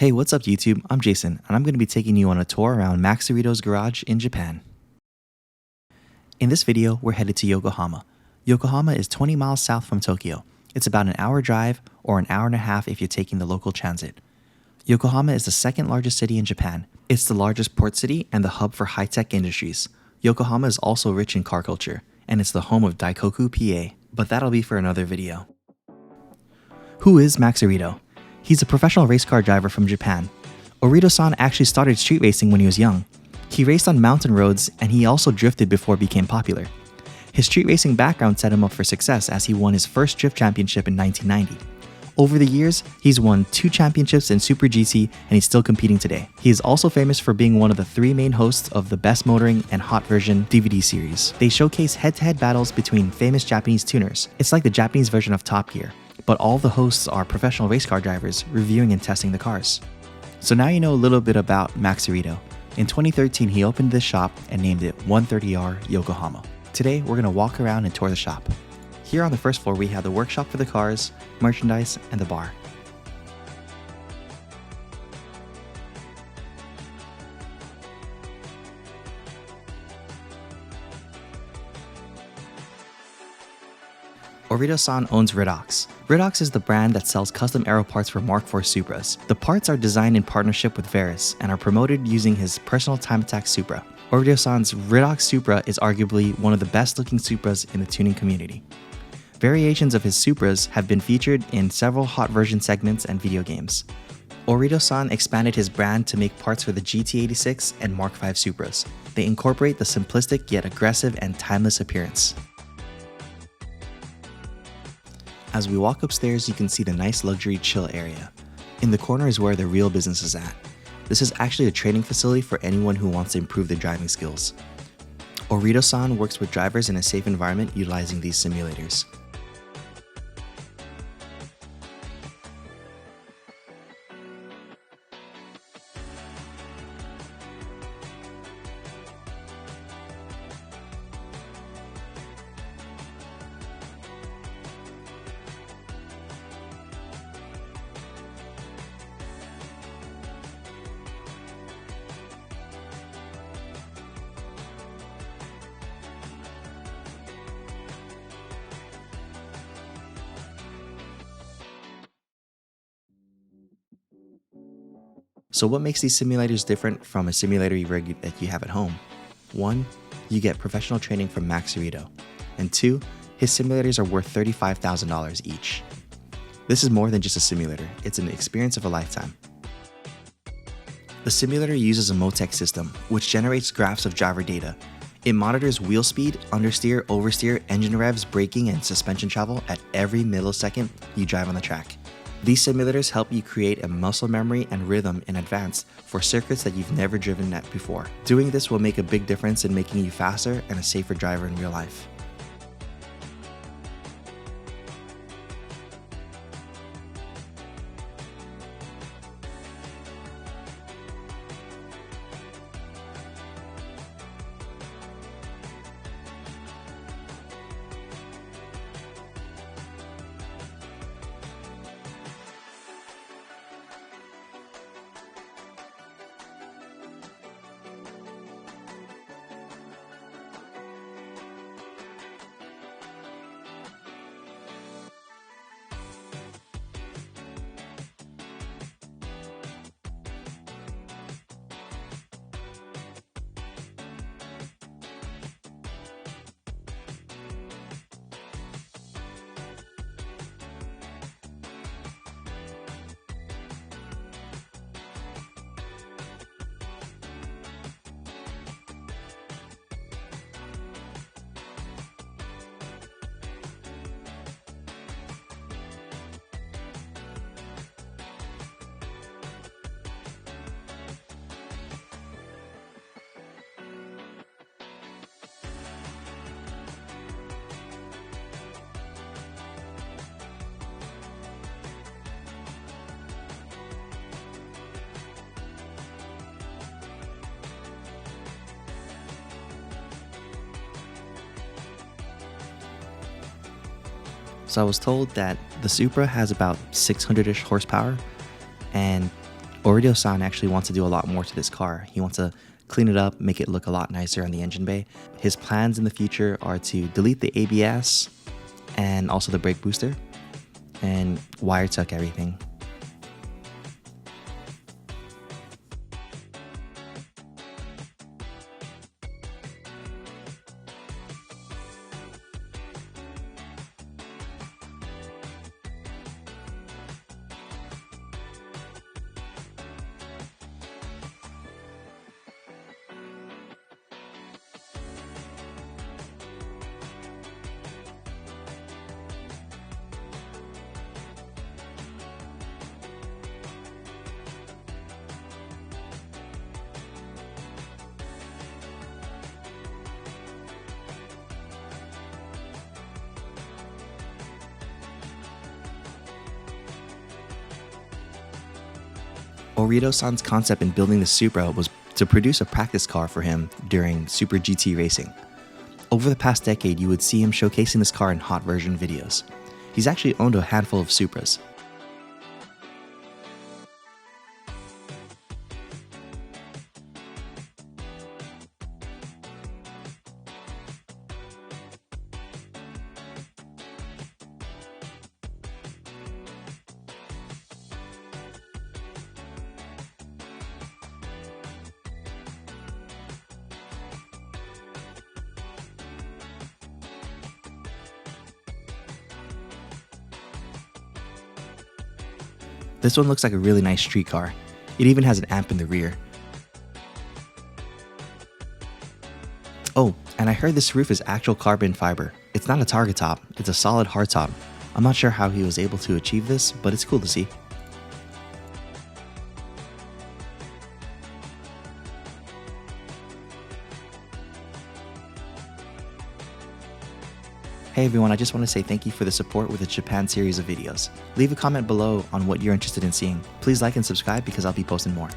Hey, what's up YouTube? I'm Jason, and I'm going to be taking you on a tour around Max Orido's garage in Japan. In this video, we're headed to Yokohama. Yokohama is 20 miles south from Tokyo. It's about an hour drive or an hour and a half if you're taking the local transit. Yokohama is the second largest city in Japan. It's the largest port city and the hub for high-tech industries. Yokohama is also rich in car culture, and it's the home of Daikoku PA, but that'll be for another video. Who is Max Orido? He's a professional race car driver from Japan. Orido-san actually started street racing when he was young. He raced on mountain roads, and he also drifted before it became popular. His street racing background set him up for success as he won his first drift championship in 1990. Over the years, he's won 2 championships in Super GT, and he's still competing today. He is also famous for being one of the 3 main hosts of the Best Motoring and Hot Version DVD series. They showcase head-to-head battles between famous Japanese tuners. It's like the Japanese version of Top Gear, but all the hosts are professional race car drivers reviewing and testing the cars. So now you know a little bit about Max Orido. In 2013, he opened this shop and named it 130R Yokohama. Today, we're going to walk around and tour the shop. Here on the first floor, we have the workshop for the cars, merchandise, and the bar. Orido-san owns Ridox. Ridox is the brand that sells custom aero parts for Mark IV Supras. The parts are designed in partnership with Veris and are promoted using his personal time attack Supra. Orido-san's Ridox Supra is arguably one of the best looking Supras in the tuning community. Variations of his Supras have been featured in several hot version segments and video games. Orido-san expanded his brand to make parts for the GT86 and Mark V Supras. They incorporate the simplistic yet aggressive and timeless appearance. As we walk upstairs, you can see the nice luxury chill area. In the corner is where the real business is at. This is actually a training facility for anyone who wants to improve their driving skills. Orido-san works with drivers in a safe environment utilizing these simulators. So what makes these simulators different from a simulator rig that you have at home? 1. You get professional training from Max Orido. And 2. His simulators are worth $35,000 each. This is more than just a simulator, it's an experience of a lifetime. The simulator uses a Motec system, which generates graphs of driver data. It monitors wheel speed, understeer, oversteer, engine revs, braking, and suspension travel at every millisecond you drive on the track. These simulators help you create a muscle memory and rhythm in advance for circuits that you've never driven at before. Doing this will make a big difference in making you faster and a safer driver in real life. So I was told that the Supra has about 600-ish horsepower, and Orido-san actually wants to do a lot more to this car. He wants to clean it up, make it look a lot nicer on the engine bay. His plans in the future are to delete the ABS and also the brake booster and wire tuck everything. Orido-san's concept in building the Supra was to produce a practice car for him during Super GT racing. Over the past decade, you would see him showcasing this car in hot version videos. He's actually owned a handful of Supras. This one looks like a really nice street car. It even has an amp in the rear. Oh, and I heard this roof is actual carbon fiber. It's not a target top, it's a solid hardtop. I'm not sure how he was able to achieve this, but it's cool to see. Hey everyone, I just want to say thank you for the support with the Japan series of videos. Leave a comment below on what you're interested in seeing. Please like and subscribe because I'll be posting more.